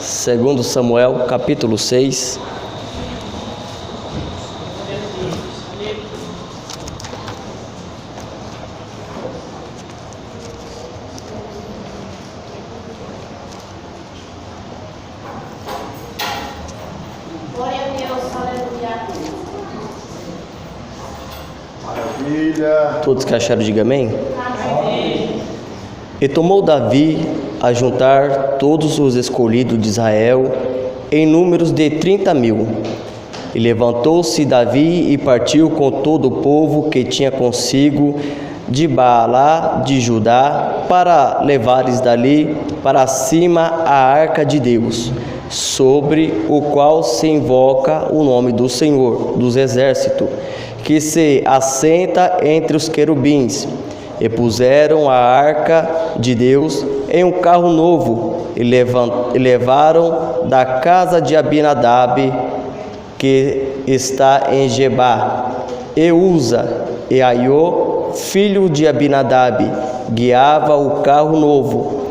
Segundo Samuel, capítulo 6. Glória a Deus, aleluia. Maravilha. Todos que acharam, diga amém. Amém. E tomou Davi a juntar todos os escolhidos de Israel, em números de 30.000. E levantou-se Davi e partiu com todo o povo que tinha consigo de Baalá de Judá, para levares dali para cima a arca de Deus, sobre o qual se invoca o nome do Senhor dos exércitos, que se assenta entre os querubins. E puseram a arca de Deus em um carro novo e levaram da casa de Abinadab, que está em Gebá. E Uza e Aiô, filho de Abinadab, guiava o carro novo,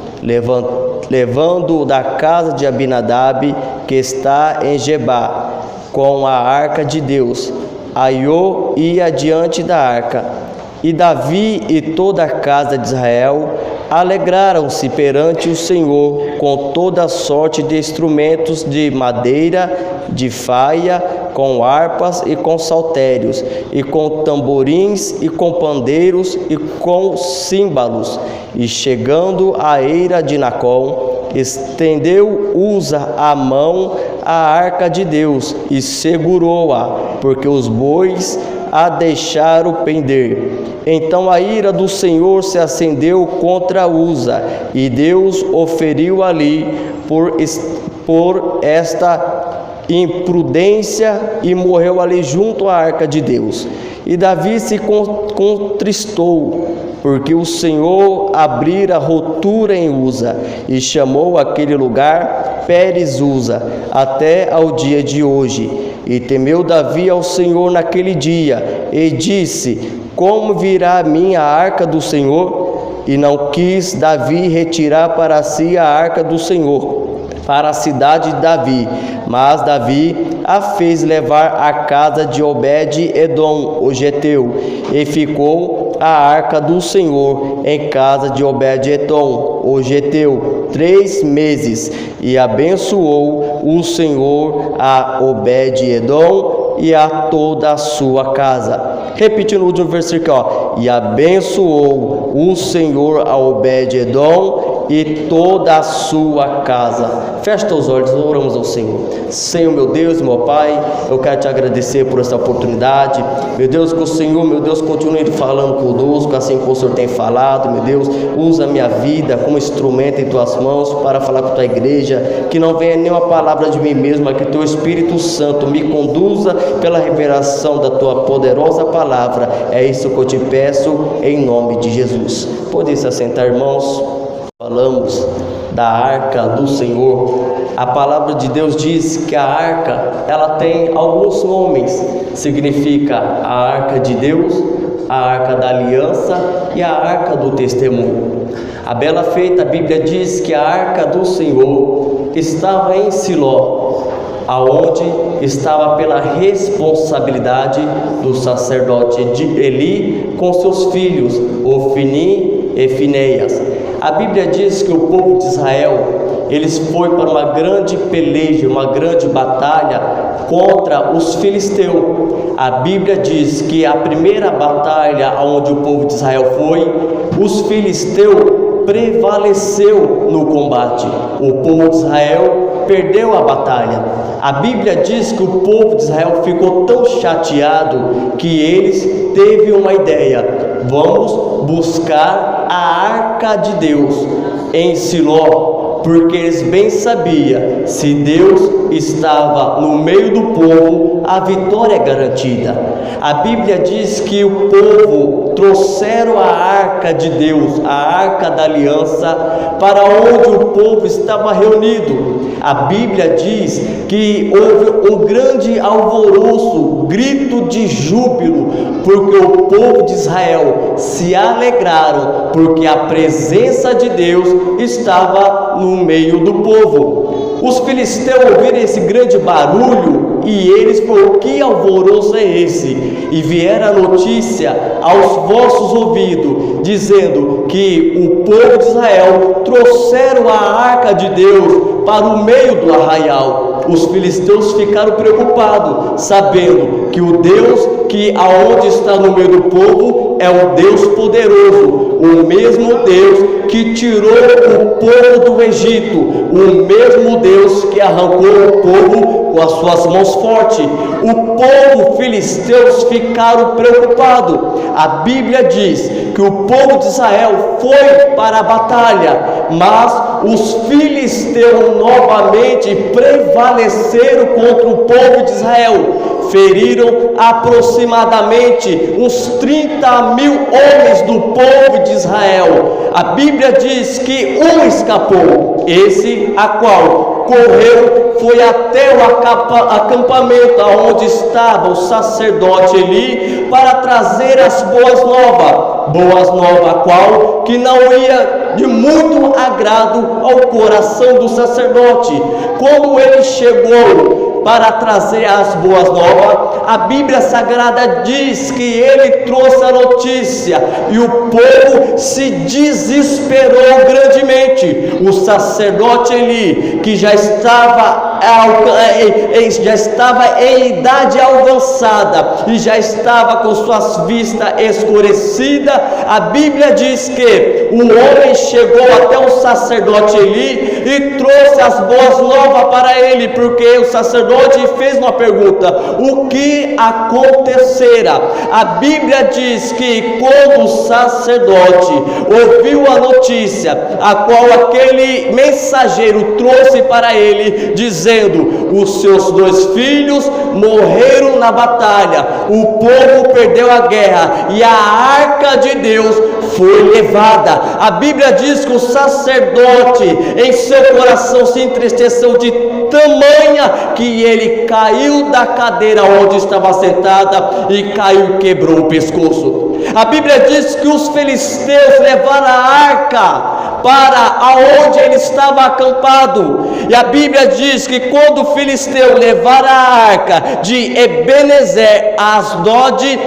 levando da casa de Abinadab, que está em Gebá, com a arca de Deus. Aiô ia diante da arca. E Davi e toda a casa de Israel alegraram-se perante o Senhor com toda sorte de instrumentos de madeira, de faia, com harpas e com saltérios, e com tamborins e com pandeiros e com símbalos. E chegando à eira de Nacon, estendeu Uza a mão à arca de Deus e segurou-a, porque os bois a deixaram pender. Então a ira do Senhor se acendeu contra Uza, e Deus o feriu ali por esta imprudência, e morreu ali junto à arca de Deus. E Davi se contristou, porque o Senhor abrira rotura em Uza, e chamou aquele lugar Pérez Uza, até ao dia de hoje. E temeu Davi ao Senhor naquele dia, e disse: como virá a mim a arca do Senhor? E não quis Davi retirar para si a arca do Senhor para a cidade de Davi, mas Davi a fez levar à casa de Obed-edom, o geteu, e ficou a arca do Senhor em casa de Obed-edom, o geteu, 3 meses, e abençoou o Senhor a Obed-edom e a toda a sua casa. Repetindo o último versículo, ó. E abençoou o Senhor a Obed-edom e toda a sua casa. Fecha teus olhos, oramos ao Senhor. Senhor, meu Deus e meu Pai, eu quero te agradecer por essa oportunidade. Meu Deus, que o Senhor, meu Deus, continue falando conosco, assim como o Senhor tem falado. Meu Deus, usa a minha vida como instrumento em tuas mãos para falar com a tua igreja. Que não venha nenhuma palavra de mim mesmo, mas que teu Espírito Santo me conduza pela revelação da tua poderosa palavra. É isso que eu te peço, em nome de Jesus. Pode se assentar, irmãos. Falamos da arca do Senhor. A palavra de Deus diz que a arca, ela tem alguns nomes. Significa a arca de Deus, a arca da aliança e a arca do testemunho. A bela feita, a Bíblia diz que a arca do Senhor estava em Siló, aonde estava pela responsabilidade do sacerdote de Eli com seus filhos, Ofni e Finéias. A Bíblia diz que o povo de Israel, eles foram para uma grande peleja, uma grande batalha contra os filisteus. A Bíblia diz que a primeira batalha onde o povo de Israel foi, os filisteus prevaleceu no combate. O povo de Israel perdeu a batalha. A Bíblia diz que o povo de Israel ficou tão chateado que eles teve uma ideia: vamos buscar a arca de Deus em Siló, porque eles bem sabiam, se Deus estava no meio do povo, a vitória é garantida. A Bíblia diz que o povo trouxeram a arca de Deus, a arca da aliança, para onde o povo estava reunido. A Bíblia diz que houve um grande alvoroço, grito de júbilo, porque o povo de Israel se alegraram, porque a presença de Deus estava no meio do povo. Os filisteus ouviram esse grande barulho e eles falaram: que alvoroço é esse? E vieram a notícia aos vossos ouvidos, dizendo que o povo de Israel trouxeram a arca de Deus para o meio do arraial. Os filisteus ficaram preocupados, sabendo que o Deus que aonde está no meio do povo é o Deus poderoso, o mesmo Deus que tirou o povo do Egito, o mesmo Deus que arrancou o povo com as suas mãos fortes. O povo filisteus ficaram preocupados. A Bíblia diz que o povo de Israel foi para a batalha, mas os filisteus novamente prevaleceram contra o povo de Israel. Feriram aproximadamente uns 30.000 homens do povo de Israel. A Bíblia diz que um escapou, esse a qual correu foi até o acampamento onde estava o sacerdote Eli para trazer as boas novas, a qual que não ia de muito agrado ao coração do sacerdote. Como ele chegou para trazer as boas novas, a Bíblia Sagrada diz que ele trouxe a notícia e o povo se desesperou grandemente. O sacerdote Eli, que já estava em idade avançada e já estava com suas vistas escurecidas, a Bíblia diz que o homem chegou até o sacerdote Eli e trouxe as boas novas para ele, porque o sacerdote fez uma pergunta: o que acontecera? A Bíblia diz que quando o sacerdote ouviu a notícia, a qual aquele mensageiro trouxe para ele, dizendo: os seus 2 filhos morreram na batalha, o povo perdeu a guerra e a arca de Deus foi levada. A Bíblia diz que o sacerdote em seu coração se entristeceu de tamanha que ele caiu da cadeira onde estava sentada e caiu e quebrou o pescoço. A Bíblia diz que os filisteus levaram a arca para aonde ele estava acampado, e a Bíblia diz que quando o filisteu levaram a arca de Ebenezer a Asdod,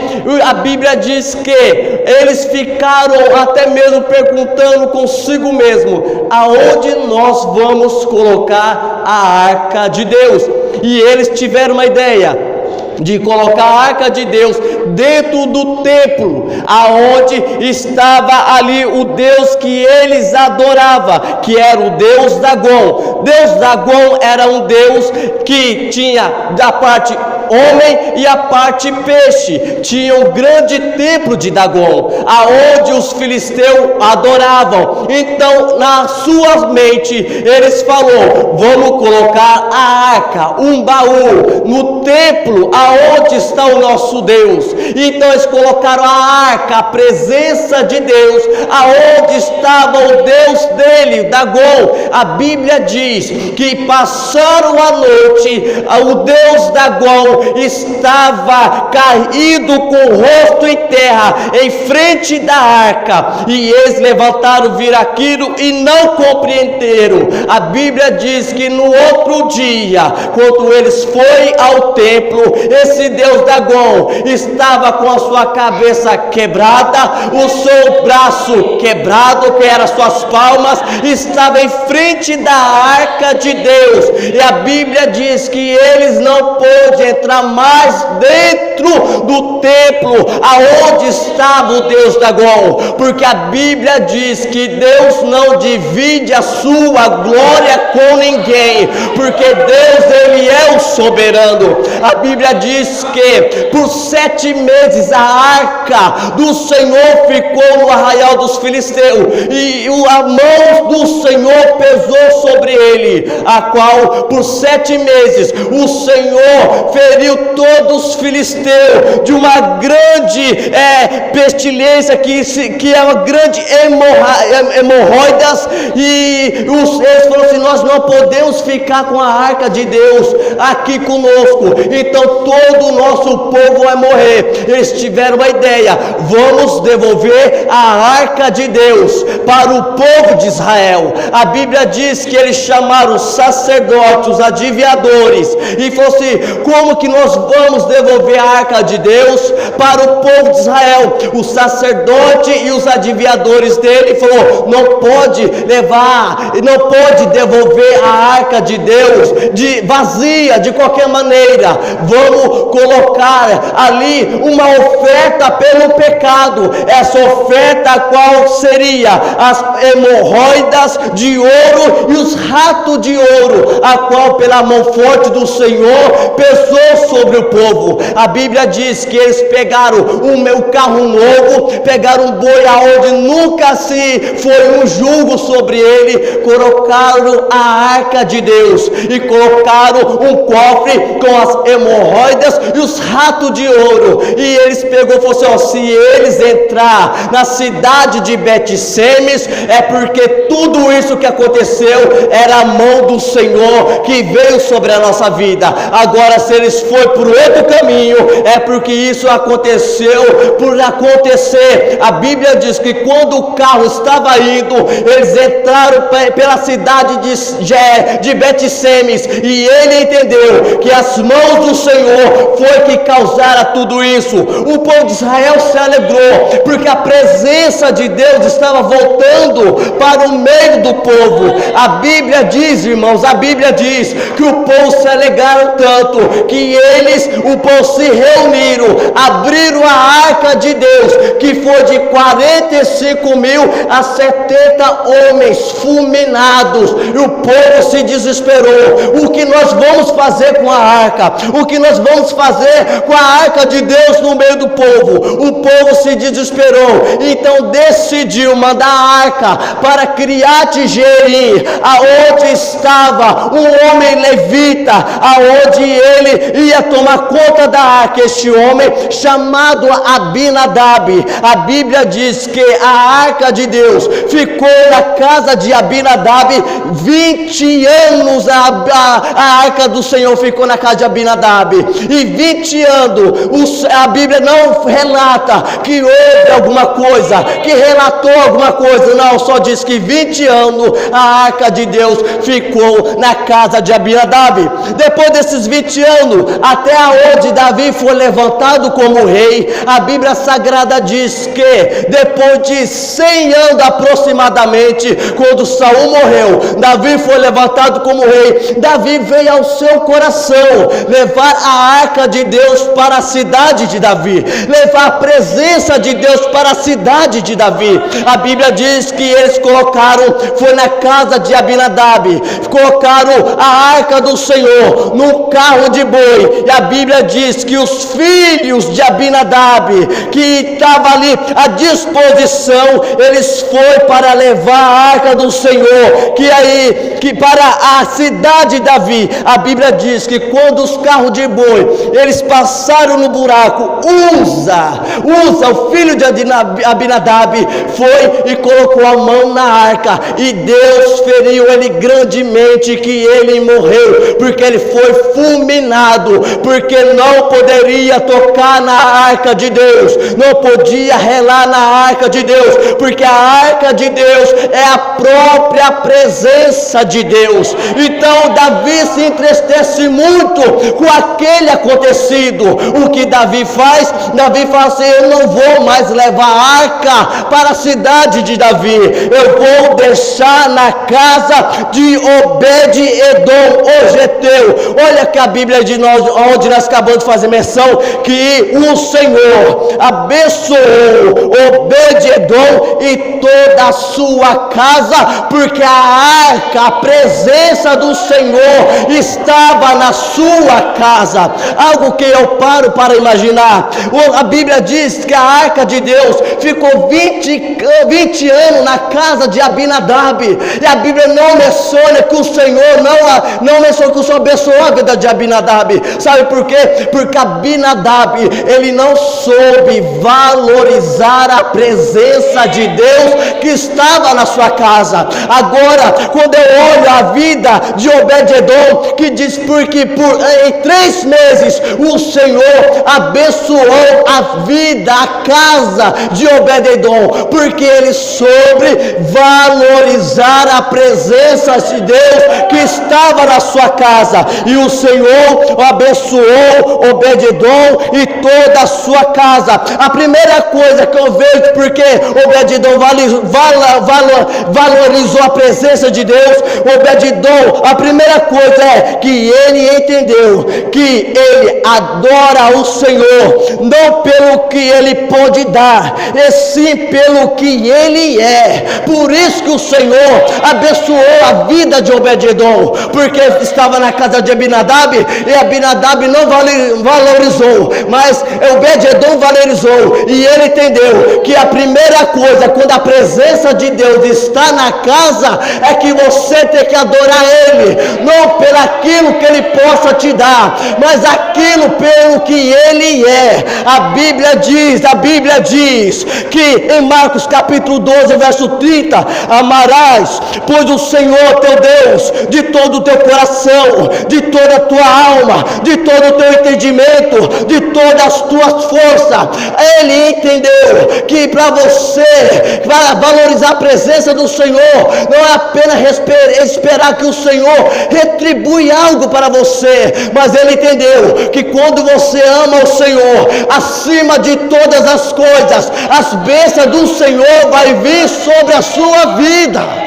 a Bíblia diz que eles ficaram até mesmo perguntando consigo mesmo: aonde nós vamos colocar a arca de Deus? E eles tiveram uma ideia de colocar a arca de Deus dentro do templo, aonde estava ali o Deus que eles adoravam, que era o Deus Dagom. Deus Dagom era um Deus que tinha da parte homem e a parte peixe. Tinha um grande templo de Dagom, aonde os filisteus adoravam. Então, na sua mente, eles falaram: vamos colocar a arca, um baú, no templo aonde está o nosso Deus. Então eles colocaram a arca, a presença de Deus, aonde estava o Deus dele, Dagom. A Bíblia diz que passaram a noite, o Deus Dagom estava caído com o rosto em terra, em frente da arca, e eles levantaram, viram aquilo e não compreenderam. A Bíblia diz que no outro dia, quando eles foram ao templo, esse Deus Dagom estava com a sua cabeça quebrada, o seu braço quebrado, que eram suas palmas, estava em frente da arca de Deus, e a Bíblia diz que eles não pôde entrar mais dentro do templo aonde estava o Deus Dagom, porque a Bíblia diz que Deus não divide a sua glória com ninguém, porque Deus, ele é o soberano. A Bíblia diz que por 7 meses a arca do Senhor ficou no arraial dos filisteus, e a mão do Senhor pesou sobre ele, a qual por 7 meses o Senhor feriu todos os filisteus de uma grande pestilência, que é uma grande hemorroidas, e eles falaram assim: nós não podemos ficar com a arca de Deus aqui conosco, então todo o nosso povo vai morrer. Eles tiveram uma ideia: vamos devolver a arca de Deus para o povo de Israel. A Bíblia diz que eles chamaram os sacerdotes, os adivinhadores, e falou assim: como que nós vamos devolver a arca de Deus para o povo de Israel? O sacerdote e os adivinhadores dele falou: não pode levar, não pode devolver a arca de Deus vazia de qualquer maneira. Vamos colocar ali uma oferta pelo pecado. Essa oferta qual seria? As hemorroidas de ouro e os ratos de ouro, a qual pela mão forte do Senhor pesou sobre o povo. A Bíblia diz que eles pegaram o meu carro novo, pegaram um boi aonde nunca se foi um jugo sobre ele, colocaram a arca de Deus e colocaram um cofre com as hemorroidas e os ratos de ouro. E eles pegou e falou assim: ó, se eles entrar na cidade de Bet-Semes, é porque tudo isso que aconteceu era a mão do Senhor que veio sobre a nossa vida. Agora, se eles forem por outro caminho, é porque isso aconteceu por acontecer. A Bíblia diz que quando o carro estava indo, eles entraram pela cidade de Bet-Semes, e ele entendeu que as mãos do Senhor foi que causaram tudo isso. O povo de Israel se alegrou, porque a presença de Deus estava voltando para o meio do povo. A Bíblia diz, irmãos, a Bíblia diz que o povo se alegraram tanto que o povo se reuniram, abriram a arca de Deus, que foi de 45.000 a 70 homens fulminados, e o povo se desesperou. O que nós vamos fazer com a arca? O que nós vamos fazer com a arca de Deus no meio do povo? O povo se desesperou, então decidiu mandar a arca para Criate-Jearim, aonde estava um homem levita, aonde ele ia tomar conta da arca. Este homem chamado Abinadab. A Bíblia diz que a arca de Deus ficou na casa de Abinadab 20 anos. A arca do Senhor ficou na casa de Abinadab, e 20 anos. A Bíblia não relata que houve alguma coisa, que relatou alguma coisa, não, só diz que 20 anos a arca de Deus ficou na casa de Abinadab. Depois desses 20 anos, até onde Davi foi levantado como rei, a Bíblia Sagrada diz que depois de 100 anos aproximadamente, quando Saul morreu, Davi foi levantado como rei. Davi veio ao seu coração levar a arca de Deus para a cidade de Davi, levar a presença de Deus para a cidade de Davi. A Bíblia diz que eles colocaram, foi na casa de Abinadab, colocaram a arca do Senhor num carro de boi, e a Bíblia diz que os filhos de Abinadab, que estavam ali à disposição, eles foram para levar a arca do Senhor, que para a cidade de Davi. A Bíblia diz que quando os carros de boi, eles passaram no buraco, Uza, o filho de Abinadab, foi e colocou a mão na arca, e Deus feriu ele grandemente, que ele morreu, porque ele foi fulminado, porque não poderia tocar na arca de Deus, não podia relar na arca de Deus, porque a arca de Deus é a própria presença de Deus. Então Davi se entristece muito com aquele acontecido. O que Davi faz? Davi fala assim: eu não vou mais levar a arca para a cidade de Davi, eu vou deixar na casa de Obed-Edom, o Geteu. Olha que a Bíblia de nós, onde nós acabamos de fazer menção, que o Senhor abençoou Obed-Edom e toda a sua casa, porque a arca, a presença do Senhor estava na sua casa. Algo que eu paro para imaginar. A Bíblia diz que a arca de Deus ficou 20 anos na casa de Abinadab, e a Bíblia não menciona que o Senhor não menciona que o Senhor abençoou a vida de Abinadab. Sabe por quê? Porque Abinadab, ele não soube valorizar a presença de Deus que estava na sua casa. Agora, quando eu olho a vida de Obed-Edom, que diz porque em 3 meses, o Senhor abençoou a vida, a casa de Obed-edom, porque ele soube valorizar a presença de Deus que estava na sua casa, e o Senhor abençoou Obed-edom e toda a sua casa. A primeira coisa que eu vejo, porque Obed-edom valorizou a presença de Deus, Obed-edom, a primeira coisa é que ele entendeu que ele adora o Senhor, não pelo que ele pode dar, e sim pelo que ele é. Por isso que o Senhor abençoou a vida de Obed-edom, porque estava na casa de Abinadab, e Abinadab não valorizou, mas Obed-edom valorizou, e ele entendeu que a primeira coisa, quando a presença de Deus está na casa, é que você tem que adorar Ele, não pelo aquilo que Ele possa te dar, mas aquilo pelo que Ele é. A Bíblia diz que em Marcos capítulo 12, verso 30, amarás, pois o Senhor teu Deus, de todo o teu coração, de toda a tua alma, de todo o teu entendimento, de todas as tuas forças. Ele entendeu que para você valorizar a presença do Senhor, não é apenas esperar que o Senhor retribui algo para você, mas ele entendeu que quando você ama o Senhor acima de todas as coisas, as bênçãos do Senhor vai vir sobre a sua vida.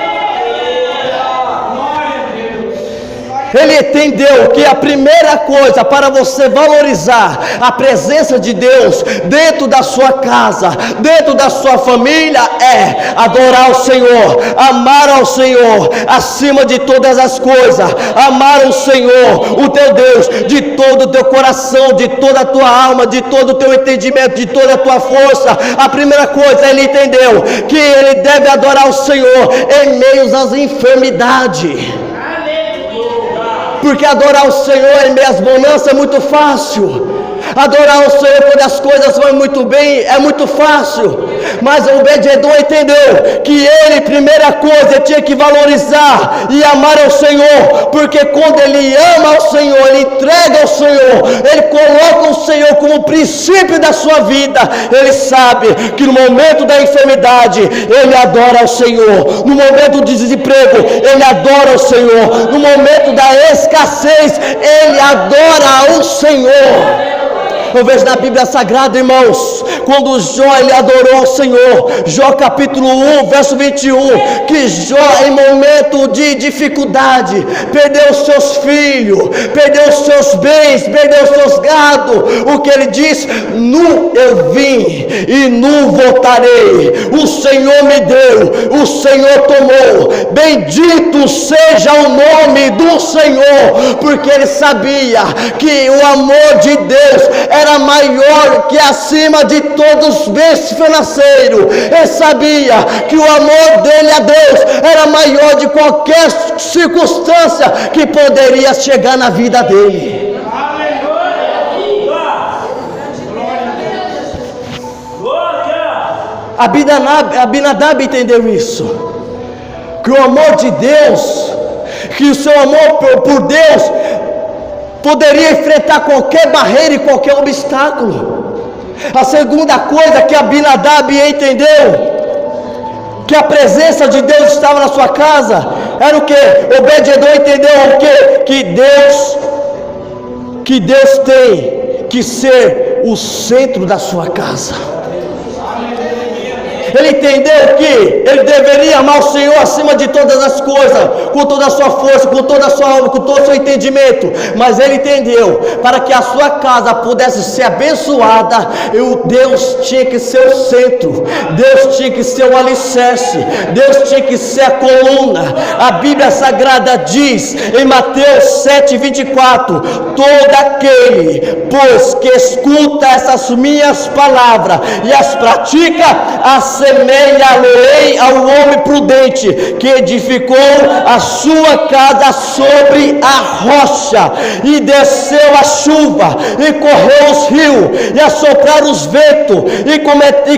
Ele entendeu que a primeira coisa para você valorizar a presença de Deus dentro da sua casa, dentro da sua família, é adorar o Senhor, amar ao Senhor acima de todas as coisas, amar o Senhor, o teu Deus, de todo o teu coração, de toda a tua alma, de todo o teu entendimento, de toda a tua força. A primeira coisa, ele entendeu que ele deve adorar o Senhor em meio às enfermidades. Porque adorar o Senhor em meio às bonanças é muito fácil. Adorar o Senhor quando as coisas vão muito bem é muito fácil. Mas o Obed-edom entendeu que ele, primeira coisa, tinha que valorizar e amar ao Senhor. Porque quando ele ama ao Senhor, ele entrega ao Senhor, ele coloca o Senhor como princípio da sua vida, ele sabe que no momento da enfermidade ele adora ao Senhor, no momento do desemprego ele adora ao Senhor, no momento da escassez ele adora ao Senhor. Eu vejo na Bíblia Sagrada, irmãos, quando Jó ele adorou ao Senhor, Jó capítulo 1, verso 21, que Jó em momento de dificuldade, perdeu os seus filhos, perdeu os seus bens, perdeu os seus gados, o que ele diz: nu eu vim e nu voltarei, o Senhor me deu, o Senhor tomou, bendito seja o nome do Senhor, porque ele sabia que o amor de Deus era maior que acima de todos os bens financeiros. Ele sabia que o amor dele a Deus era maior de qualquer circunstância que poderia chegar na vida dele. Abinadab entendeu isso, que o amor de Deus, que o seu amor por Deus poderia enfrentar qualquer barreira e qualquer obstáculo. A segunda coisa que Abinadab entendeu, que a presença de Deus estava na sua casa, era o que? Obed-edom entendeu o que? Que Deus tem que ser o centro da sua casa. Ele entendeu que ele deveria amar o Senhor acima de todas as coisas, com toda a sua força, com toda a sua alma, com todo o seu entendimento. Mas ele entendeu, para que a sua casa pudesse ser abençoada, Deus tinha que ser o centro, Deus tinha que ser o alicerce, Deus tinha que ser a coluna. A Bíblia Sagrada diz em Mateus 7:24: todo aquele, pois, que escuta essas minhas palavras e as pratica, assim assemelhá-lo-ei ao homem prudente, que edificou a sua casa sobre a rocha, e desceu a chuva, e correu os rios, e assopraram os ventos, e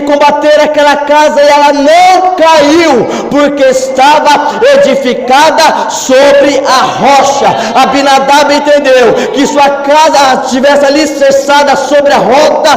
combateram aquela casa, e ela não caiu, porque estava edificada sobre a rocha. Abinadab entendeu que sua casa estivesse alicerçada sobre a rocha,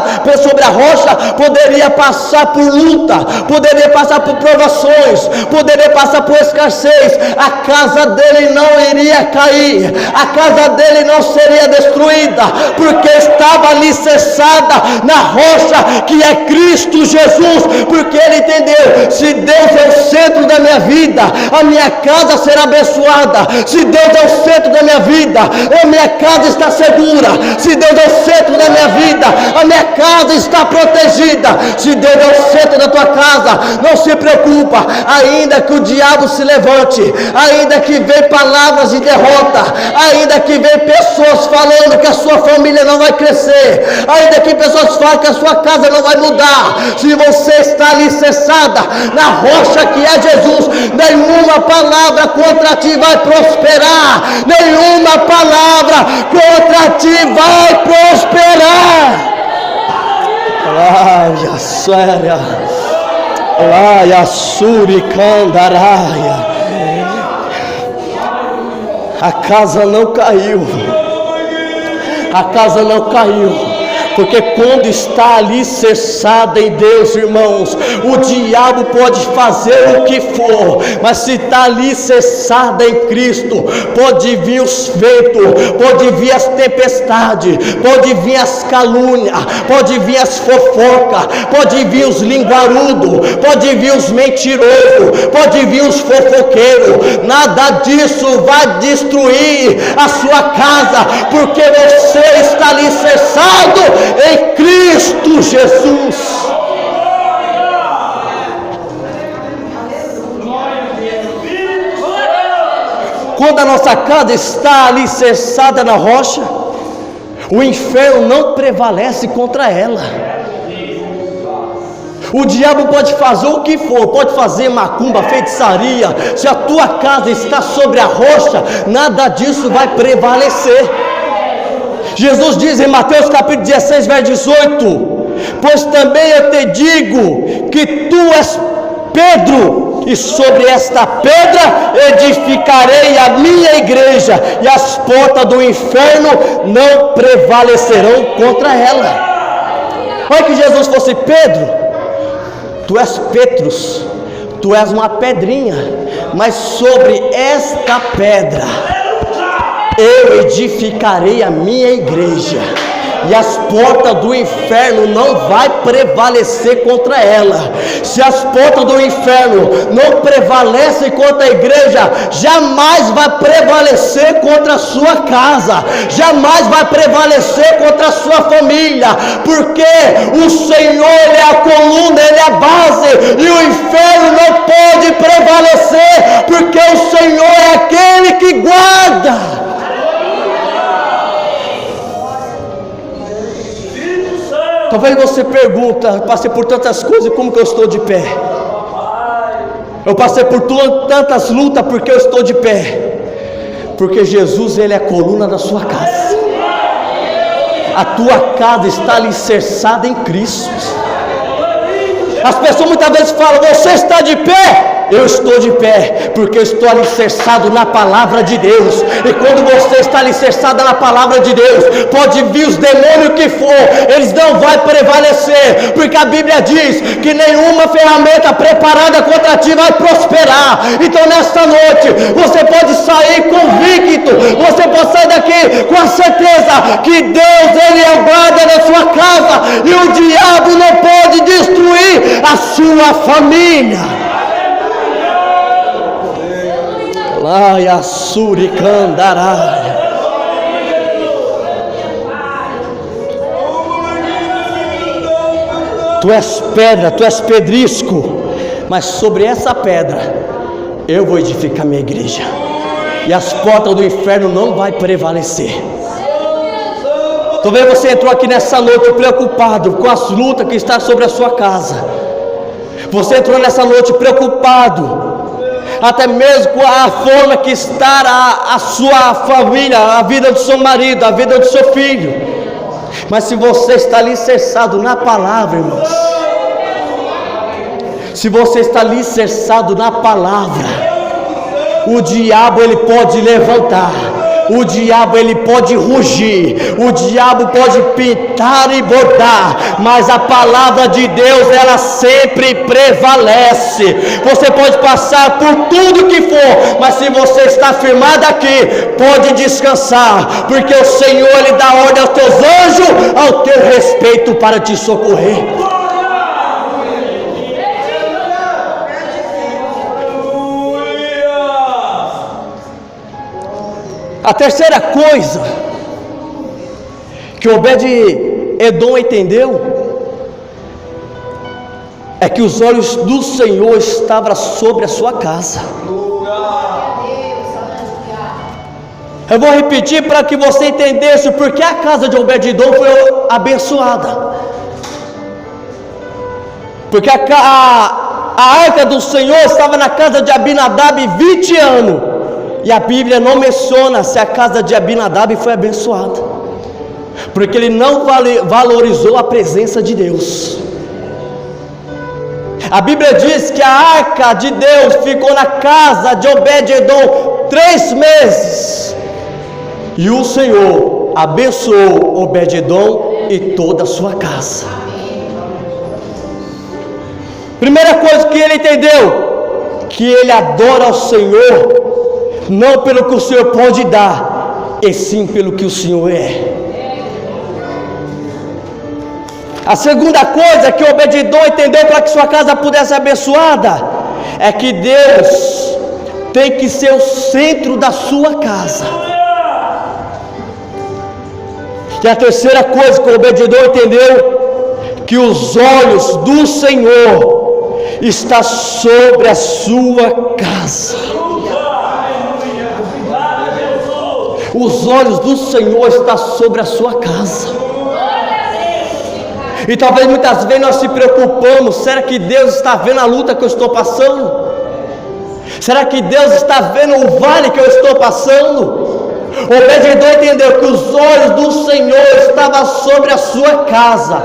poderia passar por luta, poderia passar por provações, poderia passar por escassez. A casa dele não iria cair, a casa dele não seria destruída, porque estava alicerçada na rocha que é Cristo Jesus. Porque ele entendeu: se Deus é o centro da minha vida, a minha casa será abençoada. Se Deus é o centro da minha vida, a minha casa está segura. Se Deus é o centro da minha vida, a minha casa está protegida. Se Deus é o centro da tua casa, não se preocupa, ainda que o diabo se levante, ainda que venham palavras de derrota, ainda que venham pessoas falando que a sua família não vai crescer, ainda que pessoas falem que a sua casa não vai mudar, se você está alicerçada na rocha que é Jesus, nenhuma palavra contra ti vai prosperar, nenhuma palavra contra ti vai prosperar. Laia séria, laia suricandaraia. A casa não caiu, a casa não caiu, porque quando está alicerçada em Deus, irmãos, o diabo pode fazer o que for, mas se está alicerçada em Cristo, pode vir os ventos, pode vir as tempestades, pode vir as calúnias, pode vir as fofocas, pode vir os linguarudos, pode vir os mentirosos, pode vir os fofoqueiros. Nada disso vai destruir a sua casa, porque você está alicerçado em Cristo Jesus. Quando a nossa casa está alicerçada na rocha, o inferno não prevalece contra ela. O diabo pode fazer o que for, pode fazer macumba, feitiçaria. Se a tua casa está sobre a rocha, nada disso vai prevalecer. Jesus diz em Mateus capítulo 16, verso 18: pois também eu te digo que tu és Pedro, e sobre esta pedra edificarei a minha igreja, e as portas do inferno não prevalecerão contra ela. Olha que Jesus fosse Pedro: tu és Petrus, tu és uma pedrinha, mas sobre esta pedra eu edificarei a minha igreja, e as portas do inferno não vai prevalecer contra ela. Se as portas do inferno não prevalecem contra a igreja, jamais vai prevalecer contra a sua casa, jamais vai prevalecer contra a sua família, porque o Senhor é a coluna, Ele é a base, e o inferno não pode prevalecer, porque o Senhor é aquele que guarda. Talvez você pergunta: passei por tantas coisas, como que eu estou de pé? Eu passei por tantas lutas, porque eu estou de pé? Porque Jesus, Ele é a coluna da sua casa. A tua casa está alicerçada em Cristo. As pessoas muitas vezes falam: você está de pé? Eu estou de pé, porque eu estou alicerçado na palavra de Deus. E quando você está alicerçado na palavra de Deus, pode vir os demônios que for, eles não vão prevalecer, porque a Bíblia diz que nenhuma ferramenta preparada contra ti vai prosperar. Então nesta noite, você pode sair convicto, você pode sair daqui com a certeza que Deus, Ele é o guarda da sua casa, e o diabo não pode destruir a sua família. Laia suricandaraia. Tu és pedra, tu és pedrisco, mas sobre essa pedra eu vou edificar minha igreja, e as portas do inferno não vai prevalecer. Talvez você entrou aqui nessa noite preocupado com as lutas que estão sobre a sua casa. Você entrou nessa noite preocupado, até mesmo com a forma que está a sua família, a vida do seu marido, a vida do seu filho. Mas se você está alicerçado na palavra, irmãos, se você está alicerçado na palavra, o diabo ele pode levantar, o diabo ele pode rugir, o diabo pode pintar e bordar, mas a palavra de Deus ela sempre prevalece. Você pode passar por tudo que for, mas se você está firmado aqui, pode descansar, porque o Senhor ele dá ordem aos teus anjos ao teu respeito para te socorrer. A terceira coisa que Obed-Edom entendeu é que os olhos do Senhor estavam sobre a sua casa. Eu vou repetir para que você entendesse porque a casa de Obed-Edom foi abençoada. Porque a arca do Senhor estava na casa de Abinadab 20 anos. E a Bíblia não menciona se a casa de Abinadab foi abençoada, porque ele não valorizou a presença de Deus. A Bíblia diz que a arca de Deus ficou na casa de Obed-Edom 3 meses, e o Senhor abençoou Obed-Edom e toda a sua casa. Primeira coisa que ele entendeu, que ele adora ao Senhor não pelo que o Senhor pode dar, e sim pelo que o Senhor é. A segunda coisa que Obed-Edom entendeu para que sua casa pudesse ser abençoada é que Deus tem que ser o centro da sua casa. E a terceira coisa que Obed-Edom entendeu, que os olhos do Senhor estão sobre a sua casa. Os olhos do Senhor estão sobre a sua casa. E talvez muitas vezes nós se preocupamos: será que Deus está vendo a luta que eu estou passando? Será que Deus está vendo o vale que eu estou passando? Obed-Edom entendeu que os olhos do Senhor estavam sobre a sua casa,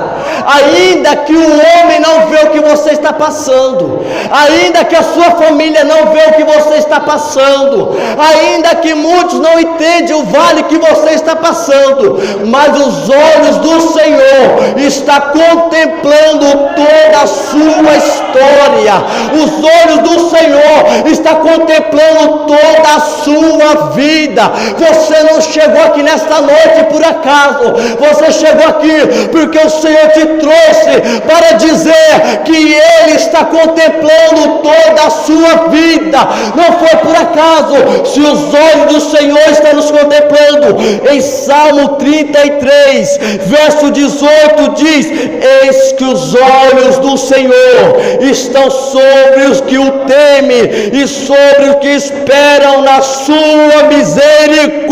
ainda que o homem não vê o que você está passando, ainda que a sua família não vê o que você está passando, ainda que muitos não entendem o vale que você está passando, mas os olhos do Senhor estão contemplando toda a sua história. Os olhos do Senhor estão contemplando toda a sua vida. Você não chegou aqui nesta noite por acaso, você chegou aqui porque o Senhor te trouxe para dizer que Ele está contemplando toda a sua vida. Não foi por acaso se os olhos do Senhor estão nos contemplando. Em Salmo 33, verso 18 diz: eis que os olhos do Senhor estão sobre os que o temem e sobre os que esperam na sua misericórdia.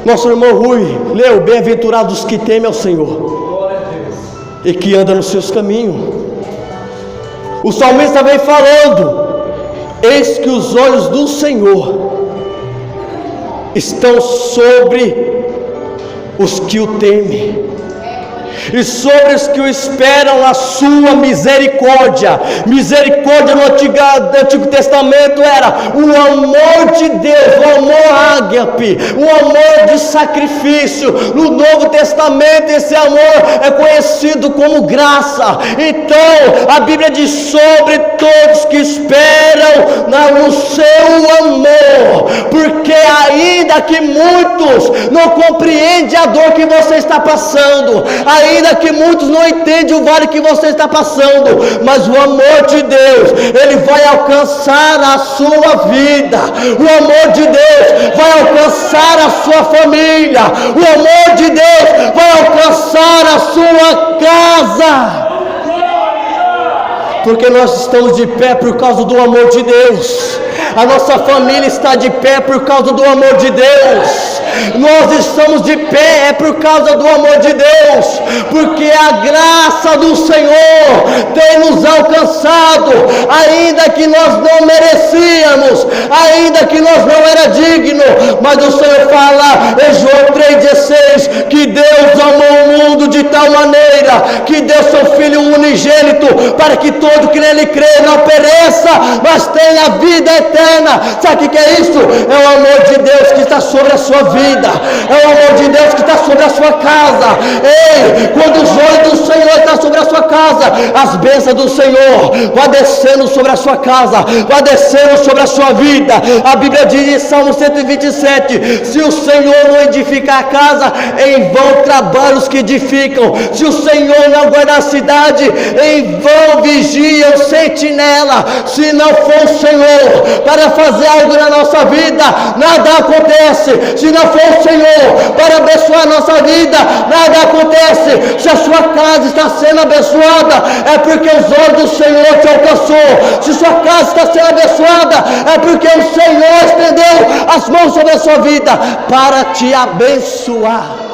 Nosso irmão Rui leu: bem-aventurados os que temem ao Senhor e que andam nos seus caminhos. O salmista vem falando: eis que os olhos do Senhor estão sobre os que o temem e sobre os que o esperam na sua misericórdia. Misericórdia no Antigo Testamento era o amor de Deus, o amor ágape, o amor de sacrifício. No Novo Testamento esse amor é conhecido como graça. Então a Bíblia diz: sobre todos que esperam no seu amor, porque ainda que muitos não compreendem a dor que você está passando, ainda que muitos não entendem o vale que você está passando, mas o amor de Deus, Ele vai alcançar a sua vida. O amor de Deus vai alcançar a sua família. O amor de Deus vai alcançar a sua casa. Porque nós estamos de pé por causa do amor de Deus. A nossa família está de pé por causa do amor de Deus. Nós estamos de pé é por causa do amor de Deus, porque a graça do Senhor tem nos alcançado, ainda que nós não merecíamos, ainda que nós não era digno, mas o Senhor fala em João 3,16 que Deus amou o mundo de tal maneira que deu seu Filho unigênito para que todo que nele crê não pereça, mas tenha vida eterna. Sabe o que é isso? É o amor de Deus que está sobre a sua vida, é o amor de Deus que está sobre a sua casa. Ei, quando os olhos do Senhor estão sobre a sua casa, as bênçãos do Senhor vai descendo sobre a sua casa, vai descendo sobre a sua vida. A Bíblia diz em Salmo 127, se o Senhor não edificar a casa, em vão trabalham os que edificam. Se o Senhor não guardar a cidade, em vão vigia o sentinela. Se não for o Senhor para fazer algo na nossa vida, nada acontece. Se não for o Senhor para abençoar a nossa vida, nada acontece. Se a sua casa está sendo abençoada, é porque os olhos do Senhor te alcançou. Se sua casa está sendo abençoada, é porque o Senhor estendeu as mãos sobre a sua vida para te abençoar.